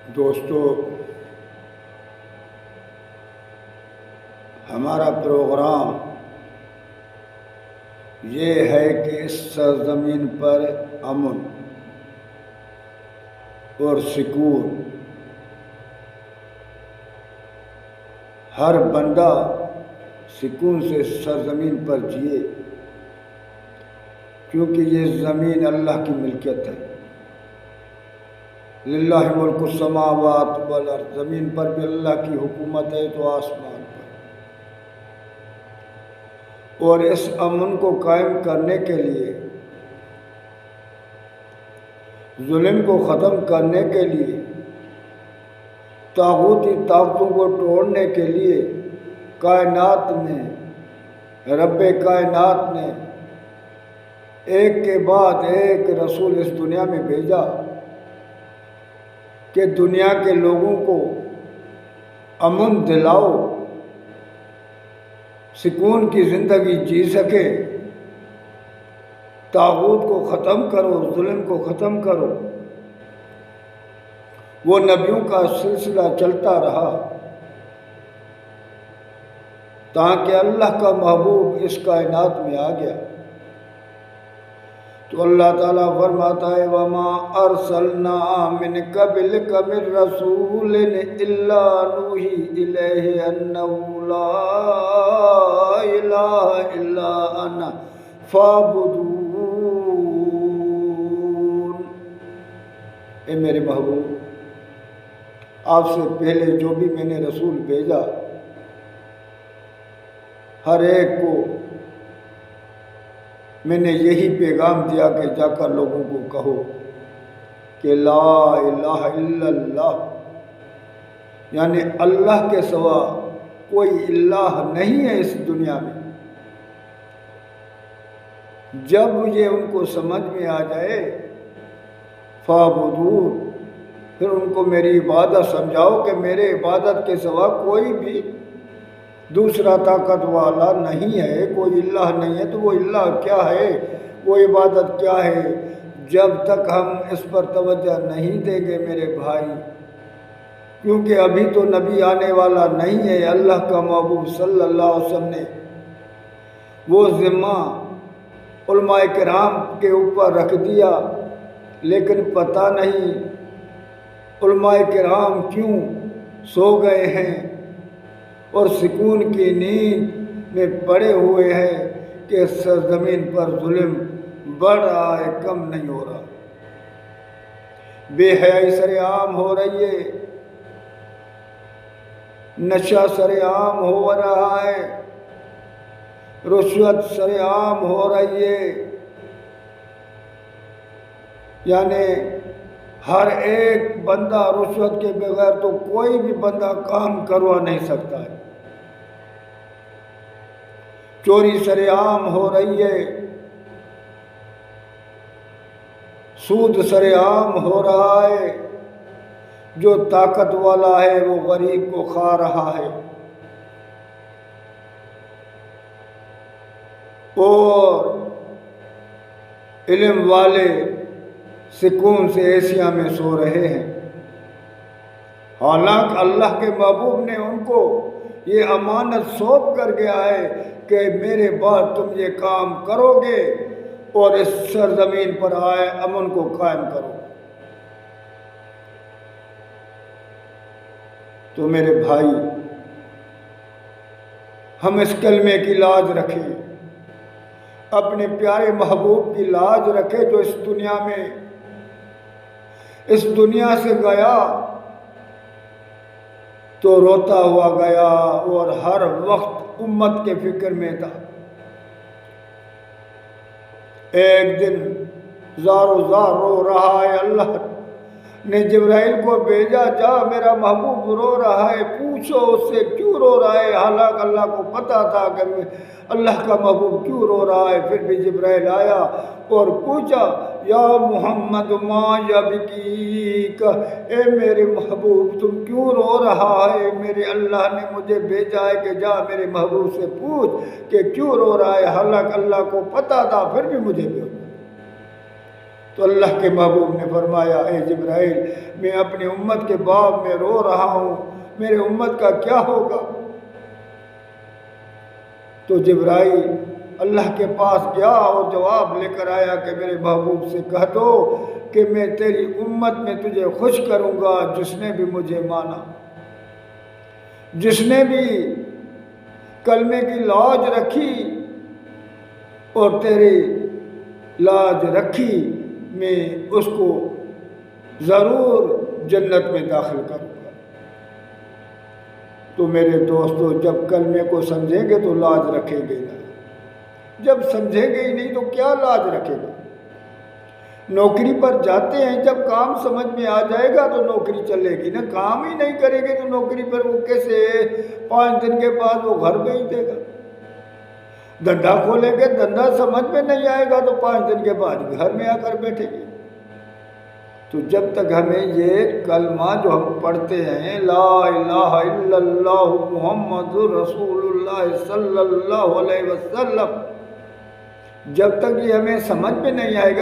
دوستو، ہمارا پروگرام یہ ہے کہ اس سرزمین پر امن اور سکون، ہر بندہ سکون سے سرزمین پر جیے، کیونکہ یہ زمین اللہ کی ملکیت ہے۔ للہ ملک السماوات والارض، زمین پر بھی اللہ کی حکومت ہے تو آسمان پر۔ اور اس امن کو قائم کرنے کے لیے، ظلم کو ختم کرنے کے لیے، طاغوتی طاقتوں کو توڑنے کے لیے کائنات میں رب کائنات نے ایک کے بعد ایک رسول اس دنیا میں بھیجا کہ دنیا کے لوگوں کو امن دلاؤ، سکون کی زندگی جی سکے، طاغوت کو ختم کرو، ظلم کو ختم کرو۔ وہ نبیوں کا سلسلہ چلتا رہا تاکہ اللہ کا محبوب اس کائنات میں آ گیا۔ تو اللہ تعالیٰ فرماتا ہے وَمَا أَرْسَلْنَا مِن قَبْلِكَ مِن رَّسُولٍ إِلَّا نُوحِي إِلَيْهِ أَنَّهُ لَا إِلَٰهَ إِلَّا أَنَا فَاعْبُدُونِ۔ اے میرے محبوب، آپ سے پہلے جو بھی میں نے رسول بھیجا، ہر ایک کو میں نے یہی پیغام دیا کہ جا کر لوگوں کو کہو کہ لا الہ الا اللہ، یعنی اللہ کے سوا کوئی الہ نہیں ہے اس دنیا میں۔ جب یہ ان کو سمجھ میں آ جائے فَاعْبُدُونِ، پھر ان کو میری عبادت سمجھاؤ کہ میرے عبادت کے سوا کوئی بھی دوسرا طاقت والا نہیں ہے، کوئی الہ نہیں ہے۔ تو وہ الہ کیا ہے، وہ عبادت کیا ہے؟ جب تک ہم اس پر توجہ نہیں دیں گے میرے بھائی، کیونکہ ابھی تو نبی آنے والا نہیں ہے، اللہ کا محبوب صلی اللہ علیہ وسلم نے وہ ذمہ علماء کرام کے اوپر رکھ دیا، لیکن پتہ نہیں علماء کرام کیوں سو گئے ہیں اور سکون کی نیند میں پڑے ہوئے ہیں کہ سرزمین پر ظلم بڑھ رہا ہے، کم نہیں ہو رہا۔ بے حیائی سر عام ہو رہی ہے، نشہ سر عام ہو رہا ہے، رشوت سر عام ہو رہی ہے، یعنی ہر ایک بندہ رشوت کے بغیر تو کوئی بھی بندہ کام کروا نہیں سکتا ہے۔ چوری سر عام ہو رہی ہے، سود سر عام ہو رہا ہے، جو طاقت والا ہے وہ غریب کو کھا رہا ہے، اور علم والے سکون سے ایسیا میں سو رہے ہیں۔ حالانکہ اللہ کے محبوب نے ان کو یہ امانت سونپ کر گیا ہے کہ میرے بعد تم یہ کام کرو گے اور اس سرزمین پر آئے امن کو قائم کرو۔ تو میرے بھائی، ہم اس کلمے کی لاج رکھیں، اپنے پیارے محبوب کی لاج رکھیں جو اس دنیا سے گیا تو روتا ہوا گیا اور ہر وقت امت کے فکر میں تھا۔ ایک دن زار و زار رو رہا ہے، اللہ نے جبرائیل کو بھیجا، جا میرا محبوب رو رہا ہے، پوچھو اس سے کیوں رو رہا ہے۔ حالانکہ اللہ کو پتا تھا کہ اللہ کا محبوب کیوں رو رہا ہے، پھر بھی جبرائیل آیا اور پوچھا یا محمد ما یبکیک، اے میرے محبوب تم کیوں رو رہا ہے؟ میرے اللہ نے مجھے بھیجا ہے کہ جا میرے محبوب سے پوچھ کہ کیوں رو رہا ہے۔ حالانکہ اللہ کو پتا تھا، پھر بھی مجھے بھیجا۔ تو اللہ کے محبوب نے فرمایا اے جبرائیل میں اپنی امت کے باب میں رو رہا ہوں، میرے امت کا کیا ہوگا؟ تو جبرائیل اللہ کے پاس گیا اور جواب لے کر آیا کہ میرے محبوب سے کہہ دو کہ میں تیری امت میں تجھے خوش کروں گا جس نے بھی مجھے مانا، جس نے بھی کلمے کی لاج رکھی اور تیری لاج رکھی، میں اس کو ضرور جنت میں داخل کروں گا۔ تو میرے دوستو جب کلمے کو سمجھیں گے تو لاج رکھیں گے نا، جب سمجھیں گے ہی نہیں تو کیا لاج رکھیں گے؟ نوکری پر جاتے ہیں، جب کام سمجھ میں آ جائے گا تو نوکری چلے گی نا، کام ہی نہیں کریں گے تو نوکری پر وہ کیسے 5 دن کے بعد وہ گھر بھیج دے گا؟ دھندا کھولیں گے، دھندا سمجھ میں نہیں آئے گا تو 5 دن کے بعد گھر میں آ کر بیٹھیں گے۔ تو جب تک ہمیں یہ کلمہ جو ہم پڑھتے ہیں لا الہ الا اللہ محمد رسول اللہ صلی اللہ علیہ وسلم، جب تک یہ ہمیں سمجھ میں نہیں آئے گا